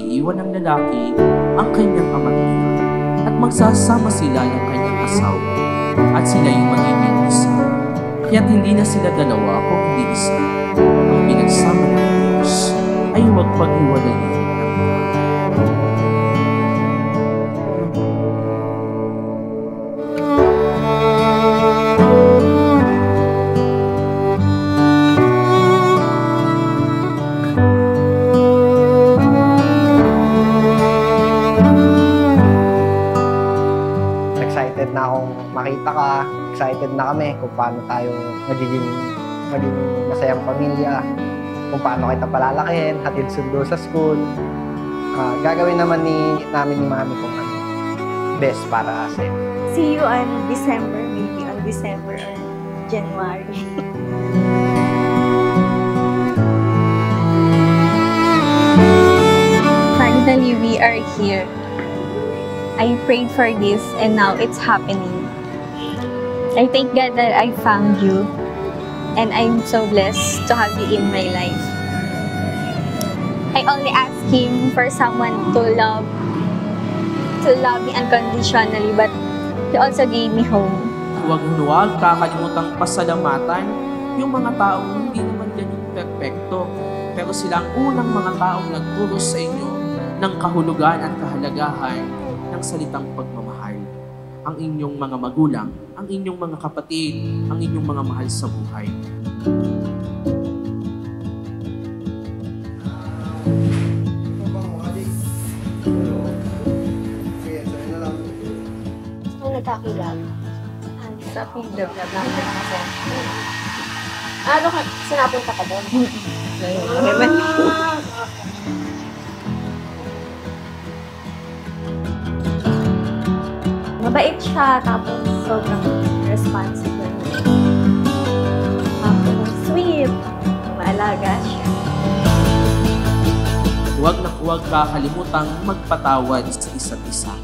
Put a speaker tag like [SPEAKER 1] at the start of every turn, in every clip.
[SPEAKER 1] iiwan ng lalaki ang kanyang ama't ina, at magsasama sila ng kanyang asawa, at sila yung magiging isa. Kaya't hindi na sila dalawa kung hindi isa. Ang pinagsama ng Diyos ay huwag paghiwalayin.
[SPEAKER 2] Excited na akong makita ka, excited na kami kung paano tayo magiging masayang pamilya, kung paano kita palalakihin, hatid sundo sa school. Gagawin naman namin ni Mami kung ano best para sa'yo.
[SPEAKER 3] See you on December, maybe on December or January.
[SPEAKER 4] Finally, we are here. I prayed for this and now it's happening. I thank God that I found you and I'm so blessed to have you in my life. I only ask Him for someone to love me unconditionally, but He also gave me home.
[SPEAKER 1] Huwag kakalimutang pasalamatan yung mga taong hindi naman ganyan perfecto, pero sila ang unang mga taong nagturo sa inyo ng kahulugan at kahalagahan ng salitang pagmamahal. Ang inyong mga magulang, ang inyong mga kapatid, ang inyong mga mahal sa buhay.
[SPEAKER 3] Saan nagkakilala?
[SPEAKER 4] Sa Pindog.
[SPEAKER 3] Ano ka? Sinapunta ka doon? Mabait siya, tapos sobrang responsible. Tapos sweet, maalaga siya.
[SPEAKER 1] Huwag kakalimutang magpatawad sa isa't isa.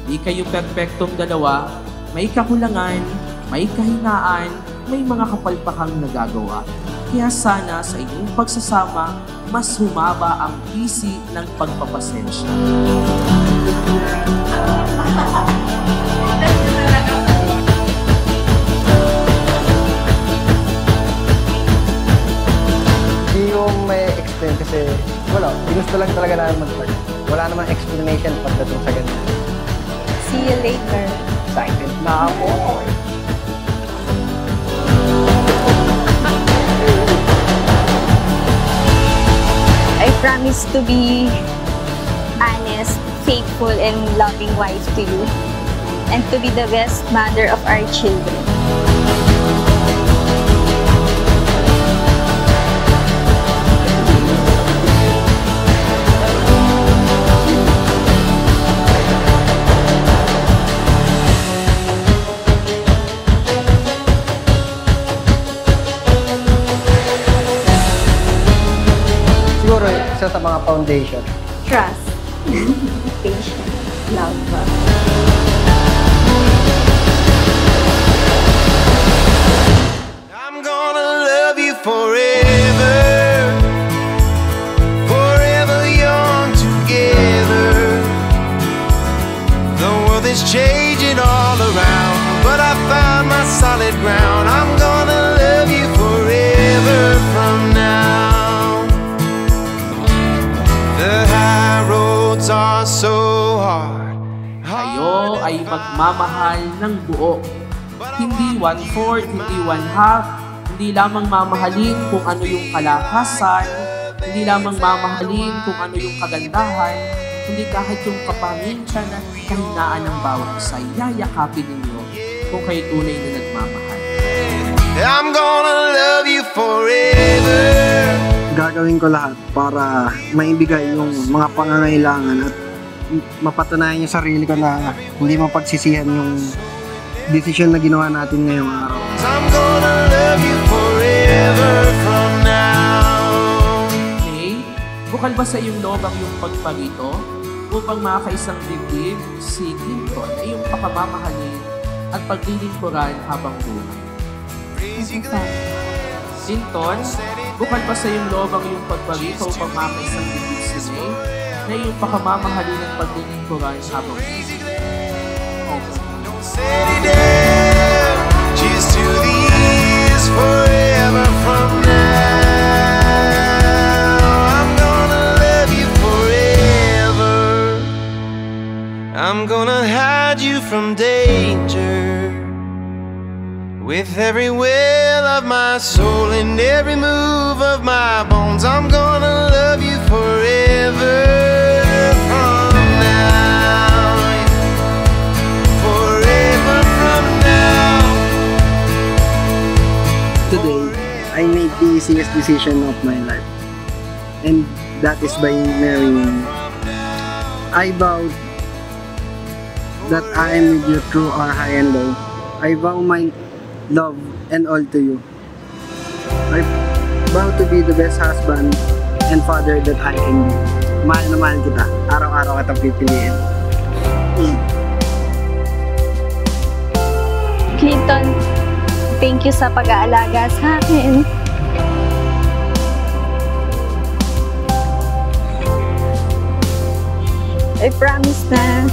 [SPEAKER 1] Hindi kayo perfectong dalawa, may kakulangan, may kahinaan, may mga kapalpakang nagagawa. Kaya sana sa inyong pagsasama, mas humaba ang bisi ng pagpapasensya.
[SPEAKER 2] Hindi yung may explain kasi wala, gusto lang talaga namin mag-work. Wala namang explanation pagdating sa ganyan.
[SPEAKER 4] See you later.
[SPEAKER 2] Excited na ako.
[SPEAKER 4] I promise to be honest, faithful, and loving wife to you, and to be the best mother of our children.
[SPEAKER 2] Siguro, isa sa mga foundation.
[SPEAKER 3] Trust, patience, love.
[SPEAKER 5] I'm gonna love you forever, forever young together. The world is changing all around, but I found my solid ground. I'm gonna love you forever from now. The high roads are so hard.
[SPEAKER 1] Kayo ay magmamahal ng buo. Hindi 1/4, hindi 1/2, hindi lamang mamahalin kung ano yung kalakasan, hindi lamang mamahalin kung ano yung kagandahan, kundi kahit yung kapaminsan at kahinaan ng bawat isa, yayakapin ninyo kung kayo tunay na nagmamahal.
[SPEAKER 5] I'm gonna love you forever.
[SPEAKER 2] Gagawin ko lahat para maibigay yung mga pangangailangan at mapatunayan yung sarili ko na hindi mapagsisihan yung desisyon na ginawa natin ngayong araw.
[SPEAKER 5] I'm gonna love you forever from now.
[SPEAKER 1] May, bukal ba sa iyong loob ang iyong pagparito upang makakaisang dibdib si Clinton ay iyong pakamamahalin at paglilingkuran habang buhay? Clinton, bukal ba sa iyong loob ang iyong pagparito upang makakaisang dibdib si May na iyong pakamamahalin at paglilingkuran habang
[SPEAKER 5] Don't set it down. Cheers to the years forever from now. I'm gonna love you forever. I'm gonna hide you from danger. With every will of my soul and every move of my bones, I'm gonna love you forever. From now, forever from now.
[SPEAKER 6] Today, I made the easiest decision of my life. And that is by marrying you. I vowed that I am with you through our high and low. I vow my love and all to you. I vow to be the best husband and father that I can be. Mahal na mahal kita. Araw-araw kitang pipiliin.
[SPEAKER 4] Clinton, thank you sa pag-aalaga sa akin. I promise na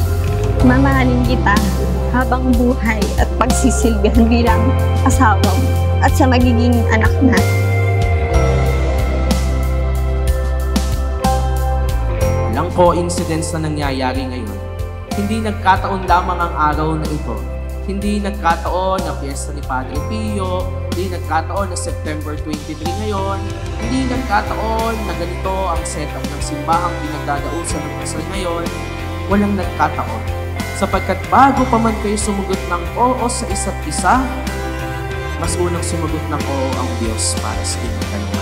[SPEAKER 4] mamahalin kita habang buhay at pagsisilbihan bilang asawa mo at sa magiging anak na.
[SPEAKER 1] Walang coincidence na nangyayari ngayon. Hindi nagkataon lamang ang araw na ito. Hindi nagkataon na piyesta ni Padre Pio. Hindi nagkataon na September 23 ngayon. Hindi nagkataon na ganito ang setup ng simbahang pinagdadausan ng kasal ngayon. Walang nagkataon. Sapagkat bago pa man kayo sumagot ng oo sa isa't isa, mas unang sumagot ng oo ang Diyos para sa inyong dalawa.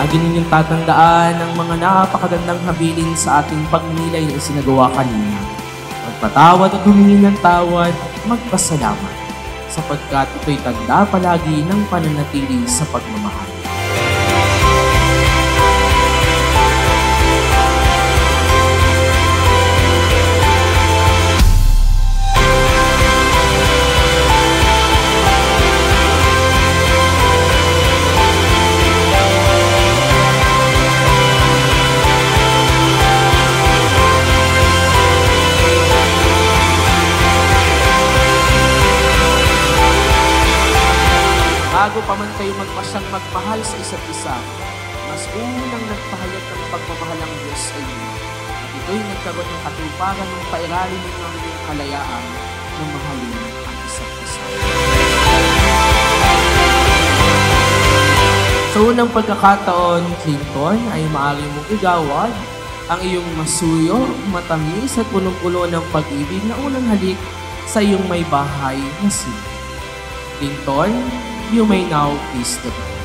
[SPEAKER 1] Lagi ninyong tatandaan ang mga napakagandang habilin sa ating pagninilay na isinagawa kanina. Magpatawad at humingi ng tawad, magpasalamat, sapagkat ito'y tanda palagi ng pananatili sa pagmamahal. Bago pa man kayo magpasyang magmahal sa isa't isa, mas unang nagpahayag ng pagmamahal ng Diyos sa inyo. At ito'y nagkaroon ng katuparan ng pairali ng inyong kalayaan na mahalin ang isa't isa. Sa unang pagkakataon, Clinton, ay maaari mong igawad ang iyong masuyo, matamis at punong-puno ng pag-ibig na unang halik sa iyong may bahay na si Clinton. You may now kiss the bride.